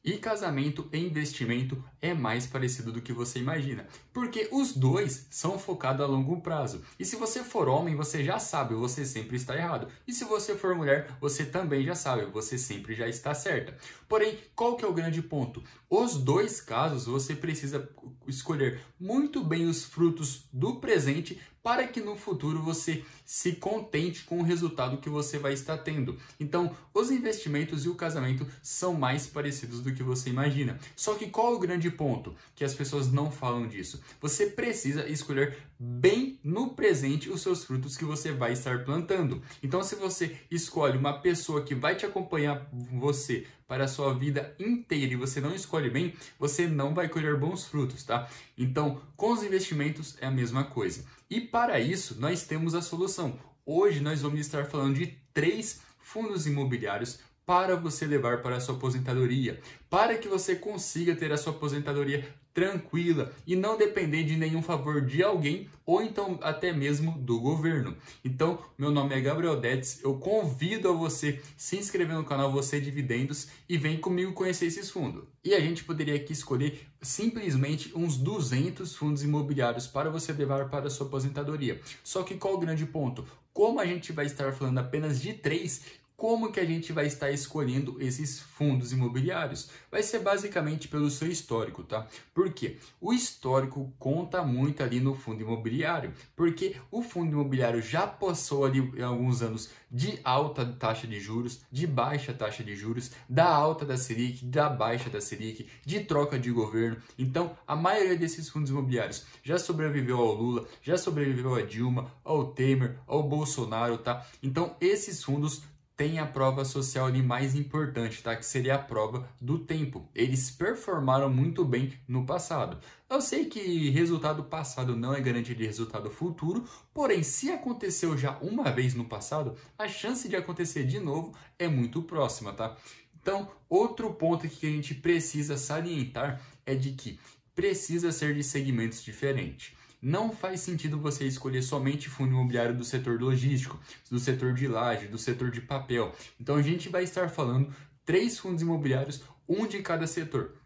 E casamento e investimento é mais parecido do que você imagina, porque os dois são focados a longo prazo. E se você for homem, você já sabe, você sempre está errado. E se você for mulher, você também já sabe, você sempre já está certa. Porém, qual que é o grande ponto? Os dois casos, você precisa escolher muito bem os frutos do presente para que no futuro você se contente com o resultado que você vai estar tendo. Então, os investimentos e o casamento são mais parecidos do que você imagina. Só que qual é o grande ponto? Que as pessoas não falam disso. Você precisa escolher bem no presente os seus frutos que você vai estar plantando. Então, se você escolhe uma pessoa que vai te acompanhar você para a sua vida inteira e você não escolhe bem, você não vai colher bons frutos, tá? Então, com os investimentos é a mesma coisa. E para isso, nós temos a solução. Hoje nós vamos estar falando de 3 fundos imobiliários para você levar para a sua aposentadoria, para que você consiga ter a sua aposentadoria tranquila e não depender de nenhum favor de alguém ou então até mesmo do governo. Então, meu nome é Gabriel Detz, eu convido a você se inscrever no canal Você Dividendos e vem comigo conhecer esses fundos. E a gente poderia aqui escolher simplesmente uns 200 fundos imobiliários para você levar para a sua aposentadoria. Só que qual o grande ponto? Como a gente vai estar falando apenas de 3, como que a gente vai estar escolhendo esses fundos imobiliários? Vai ser basicamente pelo seu histórico, tá? Por quê? O histórico conta muito ali no fundo imobiliário, porque o fundo imobiliário já passou ali em alguns anos de alta taxa de juros, de baixa taxa de juros, da alta da Selic, da baixa da Selic, de troca de governo. Então, a maioria desses fundos imobiliários já sobreviveu ao Lula, já sobreviveu a Dilma, ao Temer, ao Bolsonaro, tá? Então, esses fundos tem a prova social ali mais importante, tá? Que seria a prova do tempo. Eles performaram muito bem no passado. Eu sei que resultado passado não é garantia de resultado futuro, porém, se aconteceu já uma vez no passado, a chance de acontecer de novo é muito próxima, tá? Então, outro ponto que a gente precisa salientar é de que precisa ser de segmentos diferentes. Não faz sentido você escolher somente fundo imobiliário do setor logístico, do setor de laje, do setor de papel. Então a gente vai estar falando 3 fundos imobiliários, um de cada setor.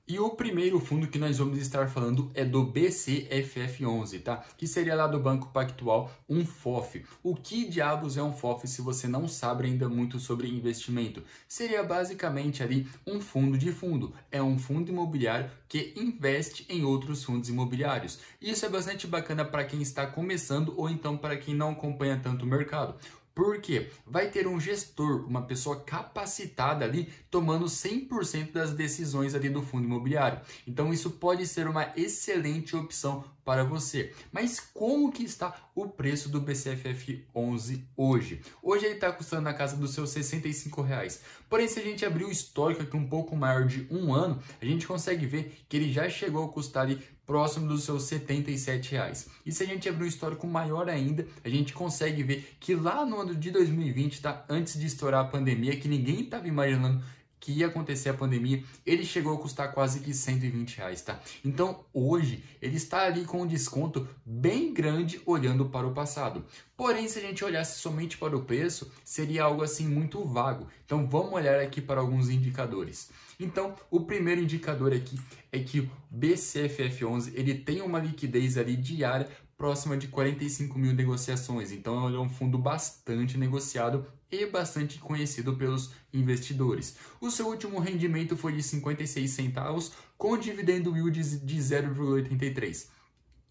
E o primeiro fundo que nós vamos estar falando é do BCFF11, tá? Que seria lá do Banco Pactual, um FOF. O que diabos é um FOF se você não sabe ainda muito sobre investimento? Seria basicamente ali um fundo de fundo. É um fundo imobiliário que investe em outros fundos imobiliários. Isso é bastante bacana para quem está começando ou então para quem não acompanha tanto o mercado. Por quê? Vai ter um gestor, uma pessoa capacitada ali, tomando 100% das decisões ali do fundo imobiliário. Então isso pode ser uma excelente opção para você. Mas como que está o preço do BCFF11 hoje? Hoje ele está custando na casa dos seus R$65. Porém, se a gente abrir o histórico aqui um pouco maior de um ano, a gente consegue ver que ele já chegou a custar ali próximo dos seus R$77. E se a gente abrir um histórico maior ainda, a gente consegue ver que lá no ano de 2020, tá? Antes de estourar a pandemia, que ninguém estava imaginando que ia acontecer a pandemia, ele chegou a custar quase que R$120, tá? Então, hoje, ele está ali com um desconto bem grande olhando para o passado. Porém, se a gente olhasse somente para o preço, seria algo assim muito vago. Então, vamos olhar aqui para alguns indicadores. Então, o primeiro indicador aqui é que o BCFF11 ele tem uma liquidez ali diária próxima de 45 mil negociações. Então, ele é um fundo bastante negociado e bastante conhecido pelos investidores. O seu último rendimento foi de 56 centavos, com dividendo yield de 0,83.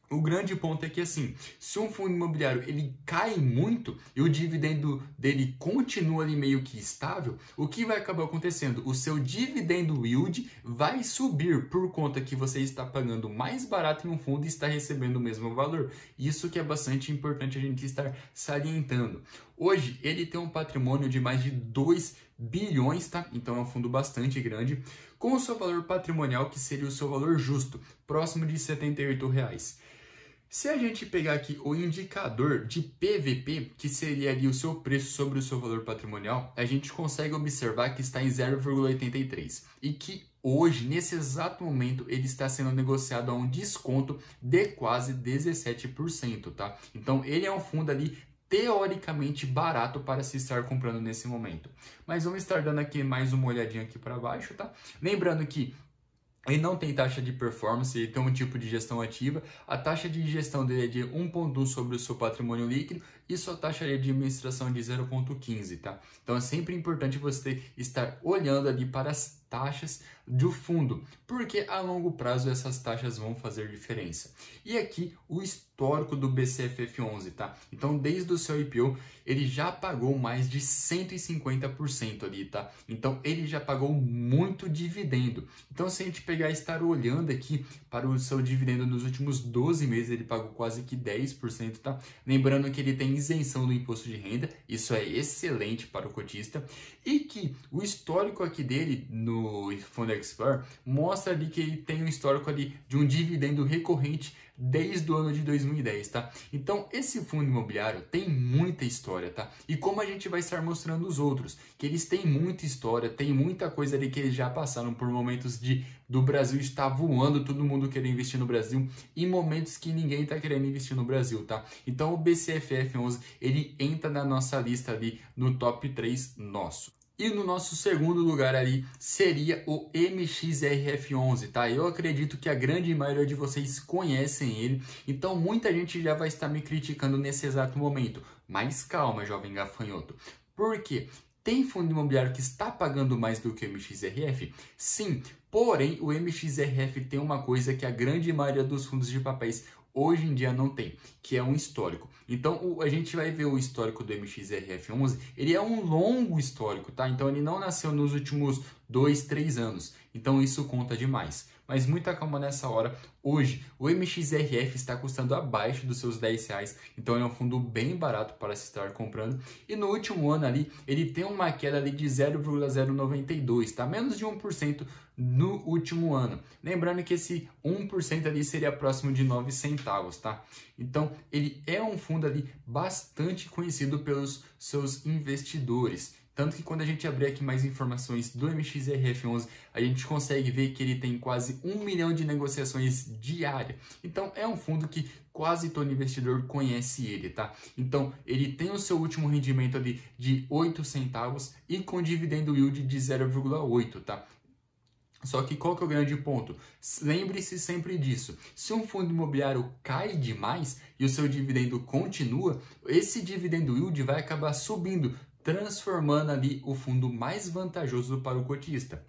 O grande ponto é que assim, se um fundo imobiliário ele cai muito e o dividendo dele continua ali meio que estável, o que vai acabar acontecendo? O seu dividendo yield vai subir por conta que você está pagando mais barato em um fundo e está recebendo o mesmo valor. Isso que é bastante importante a gente estar salientando. Hoje ele tem um patrimônio de mais de 2 bilhões, tá? Então é um fundo bastante grande, com o seu valor patrimonial que seria o seu valor justo, próximo de R$78. Se a gente pegar aqui o indicador de PVP, que seria ali o seu preço sobre o seu valor patrimonial, a gente consegue observar que está em 0,83 e que hoje, nesse exato momento, ele está sendo negociado a um desconto de quase 17%, tá? Então, ele é um fundo ali teoricamente barato para se estar comprando nesse momento. Mas vamos estar dando aqui mais uma olhadinha aqui para baixo, tá? Lembrando que ele não tem taxa de performance, ele tem um tipo de gestão ativa. A taxa de gestão dele é de 1,1 sobre o seu patrimônio líquido e sua taxa de administração de 0,15, tá? Então é sempre importante você estar olhando ali para as taxas do fundo, porque a longo prazo essas taxas vão fazer diferença. E aqui o histórico do BCFF11, tá? Então desde o seu IPO ele já pagou mais de 150% ali, tá? Então ele já pagou muito dividendo. Então se a gente pegar e estar olhando aqui para o seu dividendo nos últimos 12 meses, ele pagou quase que 10%, tá? Lembrando que ele tem isenção do imposto de renda, isso é excelente para o cotista, e que o histórico aqui dele no Fundo Explorer mostra ali que ele tem um histórico ali de um dividendo recorrente desde o ano de 2010, tá? Então, esse fundo imobiliário tem muita história, tá? E como a gente vai estar mostrando os outros, que eles têm muita história, tem muita coisa ali que eles já passaram por momentos do Brasil estar voando, todo mundo querendo investir no Brasil, e momentos que ninguém está querendo investir no Brasil, tá? Então, o BCFF11, ele entra na nossa lista ali no top 3 nosso. E no nosso segundo lugar ali seria o MXRF11, tá? Eu acredito que a grande maioria de vocês conhecem ele, então muita gente já vai estar me criticando nesse exato momento. Mas calma, jovem gafanhoto. Por quê? Tem fundo imobiliário que está pagando mais do que o MXRF? Sim, porém o MXRF tem uma coisa que a grande maioria dos fundos de papéis hoje em dia não tem, que é um histórico. Então, a gente vai ver o histórico do MXRF11, ele é um longo histórico, tá? Então, ele não nasceu nos últimos 2, 3 anos. Então, isso conta demais. Mas muita calma nessa hora. Hoje, o MXRF está custando abaixo dos seus R$10, então ele é um fundo bem barato para se estar comprando. E no último ano ali, ele tem uma queda ali de 0,092, tá? Menos de 1% no último ano. Lembrando que esse 1% ali seria próximo de 9 centavos, tá? Então, ele é um fundo ali bastante conhecido pelos seus investidores. Tanto que quando a gente abrir aqui mais informações do MXRF11, a gente consegue ver que ele tem quase 1 milhão de negociações diárias. Então, é um fundo que quase todo investidor conhece ele, tá? Então, ele tem o seu último rendimento ali de 8 centavos e com dividendo yield de 0,8, tá? Só que qual que é o grande ponto? Lembre-se sempre disso. Se um fundo imobiliário cai demais e o seu dividendo continua, esse dividendo yield vai acabar subindo, transformando ali o fundo mais vantajoso para o cotista.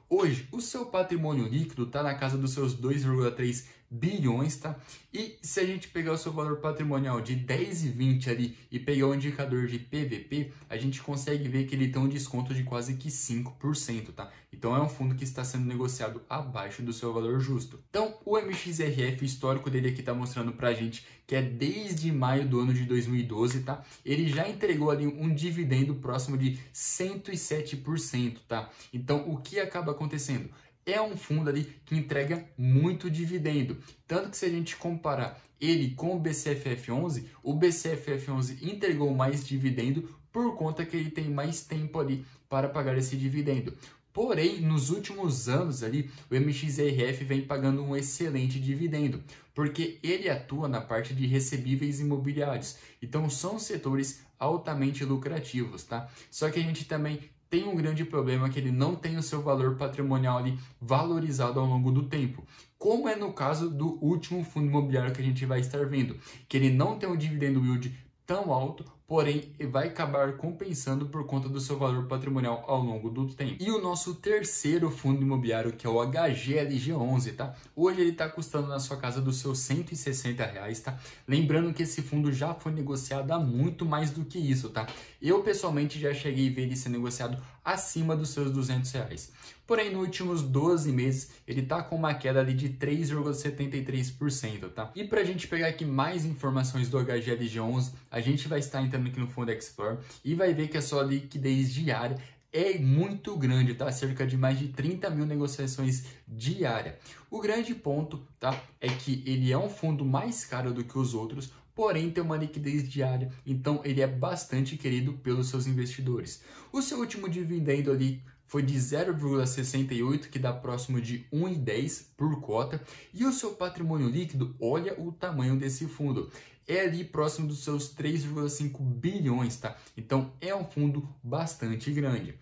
Hoje, o seu patrimônio líquido está na casa dos seus 2,3 bilhões, tá? E se a gente pegar o seu valor patrimonial de 10,20 ali e pegar o indicador de PVP, a gente consegue ver que ele tem um desconto de quase que 5%, tá? Então é um fundo que está sendo negociado abaixo do seu valor justo. Então o MXRF, o histórico dele aqui está mostrando pra gente que é desde maio do ano de 2012, tá? Ele já entregou ali um dividendo próximo de 107%, tá? Então o que acaba acontecendo? É um fundo ali que entrega muito dividendo. Tanto que se a gente comparar ele com o BCFF11, o BCFF11 entregou mais dividendo por conta que ele tem mais tempo ali para pagar esse dividendo. Porém, nos últimos anos ali, o MXRF vem pagando um excelente dividendo, porque ele atua na parte de recebíveis imobiliários. Então, são setores altamente lucrativos, tá? Só que a gente também tem um grande problema que ele não tem o seu valor patrimonial ali valorizado ao longo do tempo. Como é no caso do último fundo imobiliário que a gente vai estar vendo, que ele não tem um dividendo yield tão alto, porém vai acabar compensando por conta do seu valor patrimonial ao longo do tempo. E o nosso terceiro fundo imobiliário, que é o HGLG11, tá? Hoje ele está custando na sua casa dos seus R$160, tá? Lembrando que esse fundo já foi negociado há muito mais do que isso, tá? Eu pessoalmente já cheguei a ver ele ser negociado acima dos seus R$200. Porém, nos últimos 12 meses, ele está com uma queda ali de 3,73%, tá? E para a gente pegar aqui mais informações do HGLG11, a gente vai estar entrando aqui no Fundo Explorer e vai ver que a sua liquidez diária é muito grande, tá? Cerca de mais de 30 mil negociações diárias. O grande ponto, tá? É que ele é um fundo mais caro do que os outros, porém tem uma liquidez diária, então ele é bastante querido pelos seus investidores. O seu último dividendo ali foi de 0,68, que dá próximo de 1,10 por cota. E o seu patrimônio líquido, olha o tamanho desse fundo. É ali próximo dos seus 3,5 bilhões, tá? Então é um fundo bastante grande.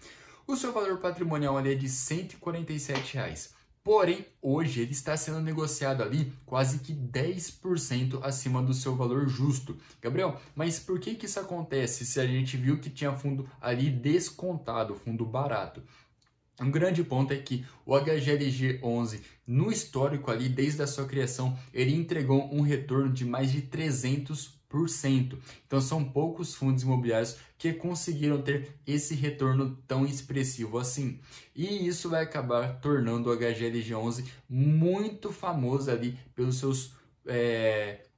O seu valor patrimonial ali é de R$ 147. Porém, hoje ele está sendo negociado ali quase que 10% acima do seu valor justo. Gabriel, mas por que isso acontece se a gente viu que tinha fundo ali descontado, fundo barato? Um grande ponto é que o HGLG11, no histórico ali, desde a sua criação, ele entregou um retorno de mais de 300%. Então são poucos fundos imobiliários que conseguiram ter esse retorno tão expressivo assim. E isso vai acabar tornando o HGLG11 muito famoso ali pelos seus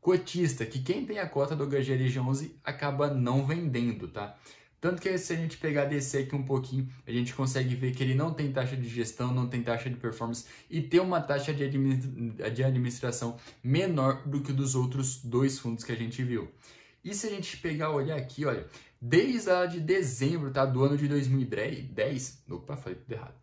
cotistas, que quem tem a cota do HGLG11 acaba não vendendo, tá? Tanto que se a gente pegar descer aqui um pouquinho, a gente consegue ver que ele não tem taxa de gestão, não tem taxa de performance e tem uma taxa de administração menor do que dos outros dois fundos que a gente viu. E se a gente pegar, olhar aqui, olha, desde lá de dezembro, tá, do ano de 2010, opa, falei tudo errado.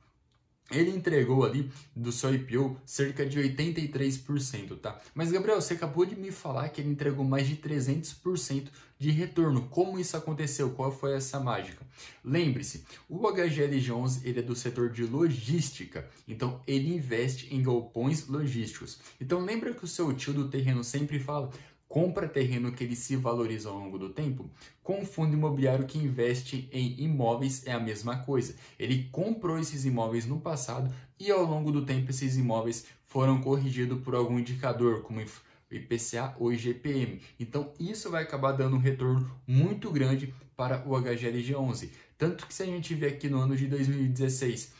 Ele entregou ali do seu IPO cerca de 83%, tá? Mas, Gabriel, você acabou de me falar que ele entregou mais de 300% de retorno. Como isso aconteceu? Qual foi essa mágica? Lembre-se, o HGLG11 ele é do setor de logística, então ele investe em galpões logísticos. Então, lembra que o seu tio do terreno sempre fala: compra terreno que ele se valoriza ao longo do tempo? Com o fundo imobiliário que investe em imóveis é a mesma coisa. Ele comprou esses imóveis no passado e ao longo do tempo esses imóveis foram corrigidos por algum indicador, como IPCA ou IGPM. Então isso vai acabar dando um retorno muito grande para o HGLG11. Tanto que se a gente ver aqui no ano de 2016,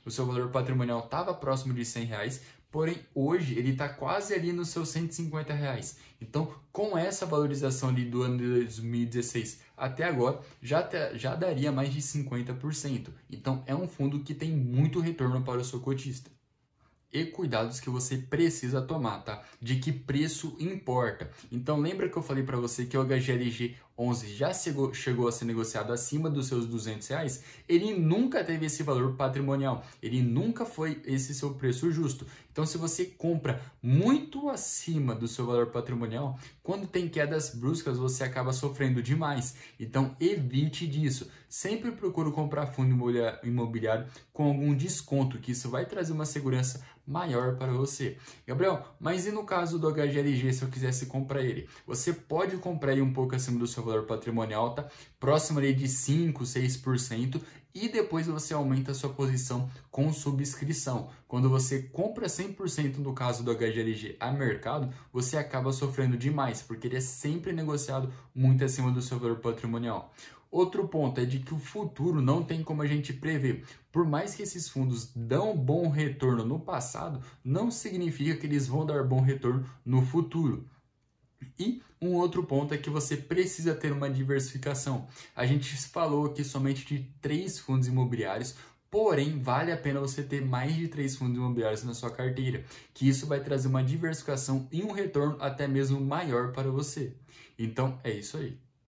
o seu valor patrimonial estava próximo de R$100, porém hoje ele está quase ali nos seus R$150. Então, com essa valorização ali do ano de 2016 até agora, já daria mais de 50%. Então, é um fundo que tem muito retorno para o seu cotista. E cuidados que você precisa tomar, tá? De que preço importa. Então, lembra que eu falei para você que o HGLG11 já chegou a ser negociado acima dos seus R$200? Ele nunca teve esse valor patrimonial. Ele nunca foi esse seu preço justo. Então, se você compra muito acima do seu valor patrimonial, quando tem quedas bruscas, você acaba sofrendo demais. Então, evite disso. Sempre procure comprar fundo imobiliário com algum desconto, que isso vai trazer uma segurança maior para você. Gabriel, mas e no caso do HGLG, se eu quisesse comprar ele? Você pode comprar ele um pouco acima do seu valor patrimonial, tá? Próximo ali de 5, 6%, e depois você aumenta a sua posição com subscrição. Quando você compra 100% no caso do HGLG a mercado, você acaba sofrendo demais, porque ele é sempre negociado muito acima do seu valor patrimonial. Outro ponto é de que o futuro não tem como a gente prever. Por mais que esses fundos dão bom retorno no passado, não significa que eles vão dar bom retorno no futuro. E um outro ponto é que você precisa ter uma diversificação. A gente falou aqui somente de 3 fundos imobiliários, porém vale a pena você ter mais de 3 fundos imobiliários na sua carteira, que isso vai trazer uma diversificação e um retorno até mesmo maior para você. Então é isso aí.